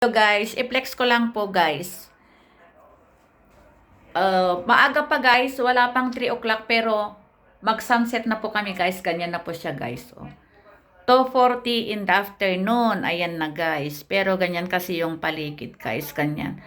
So guys, i-flex ko lang po guys. Maaga pa guys, wala pang 3 o'clock pero mag-sunset na po kami guys. Ganyan na po siya guys. 2:40 in the afternoon. Ayan na guys. Pero ganyan kasi yung paligid guys. Ganyan.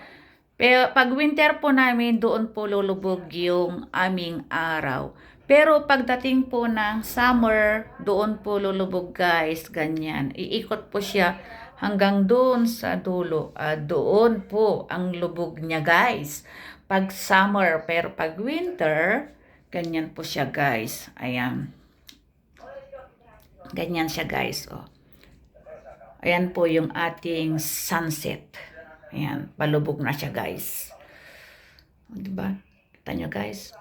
Pero pag winter po namin, doon po lulubog yung aming araw. Pero pagdating po ng summer, doon po lulubog guys. Ganyan. Iikot po siya hanggang doon sa dulo. Doon po ang lubog niya guys. Pag summer, pero pag winter, ganyan po siya guys. Ayan. Ganyan siya guys. Ayan po yung ating sunset. Ayan, palubog na siya guys. Diba? Kita nyo guys.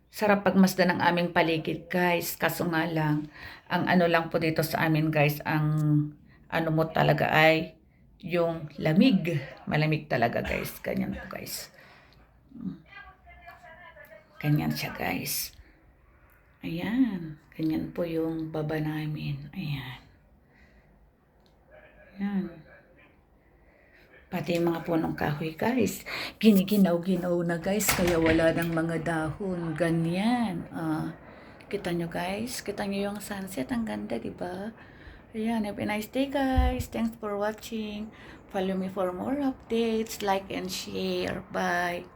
Sarap pagmasdan ng aming paligid guys. Kaso nga lang, ang ano lang po dito sa amin guys, ang ano mo talaga ay yung lamig. Malamig talaga guys. Ganyan po guys. Ganyan siya guys. Ayan. Ganyan po yung baba namin. Ayan. Ayan. Pati yung mga punong kahoy guys. Giniginaw-ginaw na guys. Kaya wala ng mga dahon. Ganyan. Kita nyo guys. Kita nyo yung sunset. Ang ganda diba? Ayan. Have a nice day guys. Thanks for watching. Follow me for more updates. Like and share. Bye.